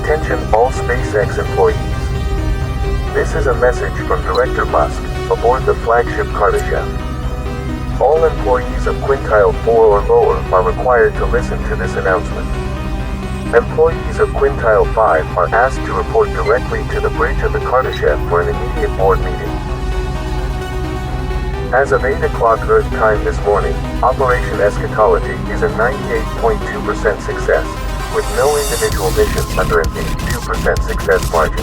Attention all SpaceX employees. This is a message from Director Musk, aboard the flagship Kardashev. All employees of quintile 4 or lower are required to listen to this announcement. Employees of quintile 5 are asked to report directly to the bridge of the Kardashev for an immediate board meeting. As of 8 o'clock Earth time this morning, Operation Eschatology is a 98.2% success, with no individual mission under an 82% success margin.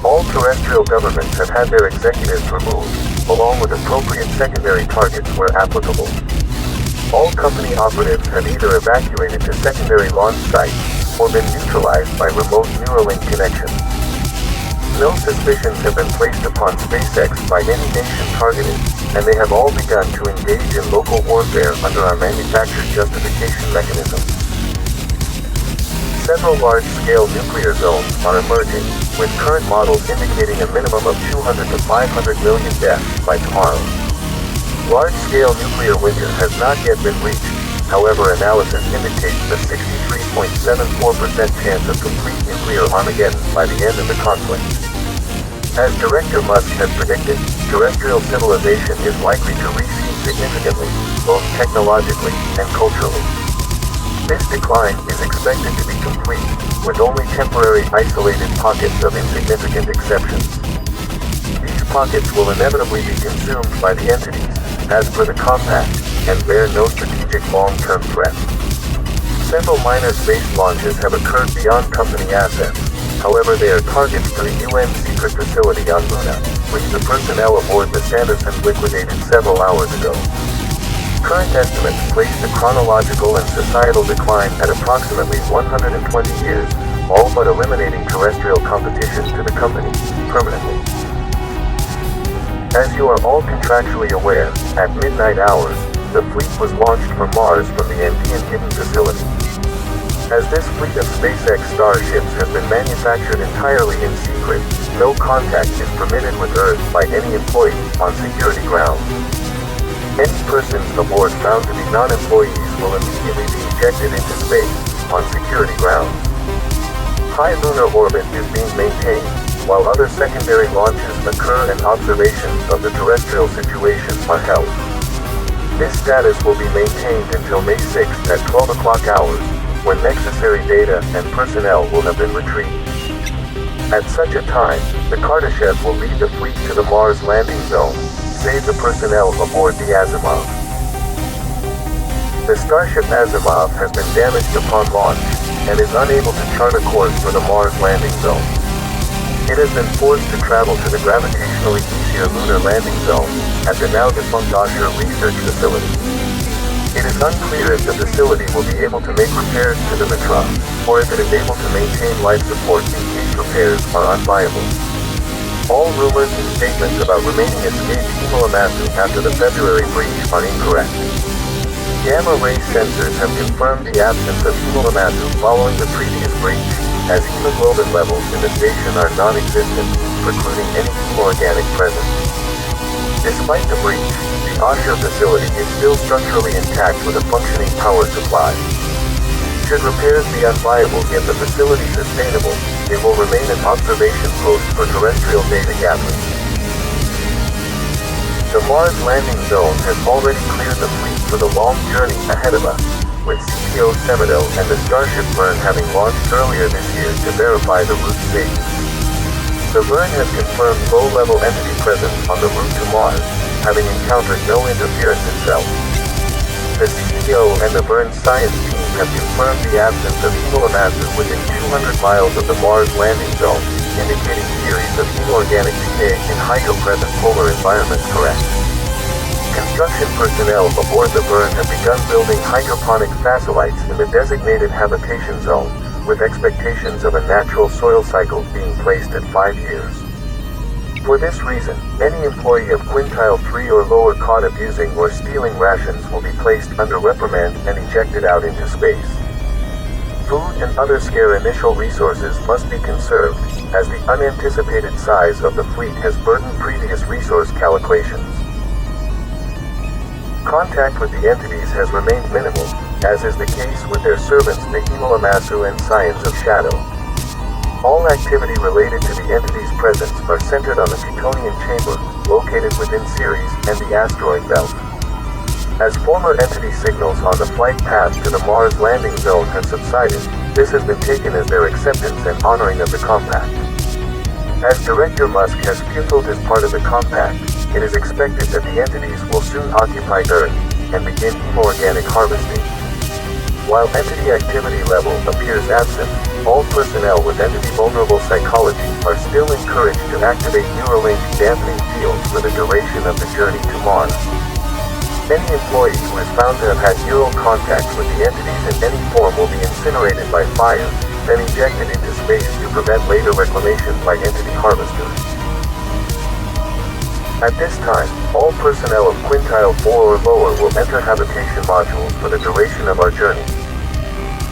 All terrestrial governments have had their executives removed, along with appropriate secondary targets where applicable. All company operatives have either evacuated to secondary launch sites or been neutralized by remote Neuralink connections. No suspicions have been placed upon SpaceX by any nation targeted, and they have all begun to engage in local warfare under our manufactured justification mechanism. Several large-scale nuclear zones are emerging, with current models indicating a minimum of 200 to 500 million deaths by tomorrow. Large-scale nuclear winter has not yet been reached, however analysis indicates a 63.74% chance of complete nuclear Armageddon by the end of the conflict. As Director Musk has predicted, terrestrial civilization is likely to recede significantly, both technologically and culturally. This decline is expected to be complete, with only temporary isolated pockets of insignificant exceptions. These pockets will inevitably be consumed by the entities, as per the compact, and bear no strategic long-term threat. Several minor space launches have occurred beyond company assets, however they are targets to the UN secret facility on Luna, which the personnel aboard the Sanderson liquidated several hours ago. Current estimates place the chronological and societal decline at approximately 120 years, all but eliminating terrestrial competition to the company, permanently. As you are all contractually aware, at midnight hours, the fleet was launched from Mars from the Andean Hidden Facility. As this fleet of SpaceX starships has been manufactured entirely in secret, no contact is permitted with Earth by any employee on security grounds. Any persons aboard found to be non-employees will immediately be ejected into space, on security grounds. High lunar orbit is being maintained, while other secondary launches occur and observations of the terrestrial situation are held. This status will be maintained until May 6th at 12 o'clock hours, when necessary data and personnel will have been retrieved. At such a time, the Kardashev will lead the fleet to the Mars landing zone, save the personnel aboard the Asimov. The Starship Asimov has been damaged upon launch, and is unable to chart a course for the Mars landing zone. It has been forced to travel to the gravitationally easier lunar landing zone, at the now defunct Osher Research Facility. It is unclear if the facility will be able to make repairs to the Mitra, or if it is able to maintain life support in case repairs are unviable. All rumors and statements about remaining escaped Hemo-Lamassu after the February breach are incorrect. Gamma-ray sensors have confirmed the absence of Hemo-Lamassu following the previous breach, as hemoglobin levels in the station are non-existent, precluding any hemoorganic presence. Despite the breach, the Osher facility is still structurally intact with a functioning power supply. Should repairs be unviable yet the facility sustainable, it will remain an observation post for terrestrial data gathering. The Mars landing zone has already cleared the fleet for the long journey ahead of us, with CTO Semido and the Starship Verne having launched earlier this year to verify the route safety. The Verne has confirmed low-level entity presence on the route to Mars, having encountered no interference itself. The CTO and the Verne science team have confirmed the absence of Hemo-Lamassu within 200 miles of the Mars landing zone, indicating theories of inorganic decay in hydro-present polar environments correct. Construction personnel aboard the Verne have begun building hydroponic facilities in the designated habitation zone, with expectations of a natural soil cycle being placed at 5 years. For this reason, any employee of quintile 3 or lower caught abusing or stealing rations will be placed under reprimand and ejected out into space. Food and other scarce initial resources must be conserved, as the unanticipated size of the fleet has burdened previous resource calculations. Contact with the entities has remained minimal, as is the case with their servants the Hemo-Lamassu and Scions of Shadow. All activity related to the entity's presence are centered on the Plutonian chamber, located within Ceres, and the asteroid belt. As former entity signals on the flight path to the Mars landing zone have subsided, this has been taken as their acceptance and honoring of the compact. As Director Musk has fuseled as part of the compact, it is expected that the entities will soon occupy Earth and begin hemo-organic harvesting. While entity activity level appears absent, all personnel with entity-vulnerable psychology are still encouraged to activate Neuralink dampening fields for the duration of the journey to Mars. Any employee who is found to have had neural contact with the entities in any form will be incinerated by fire, then ejected into space to prevent later reclamation by entity harvesters. At this time, all personnel of quintile 4 or lower will enter habitation modules for the duration of our journey.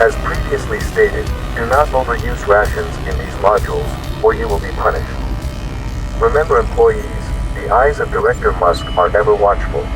As previously stated, do not overuse rations in these modules, or you will be punished. Remember employees, the eyes of Director Musk are ever watchful.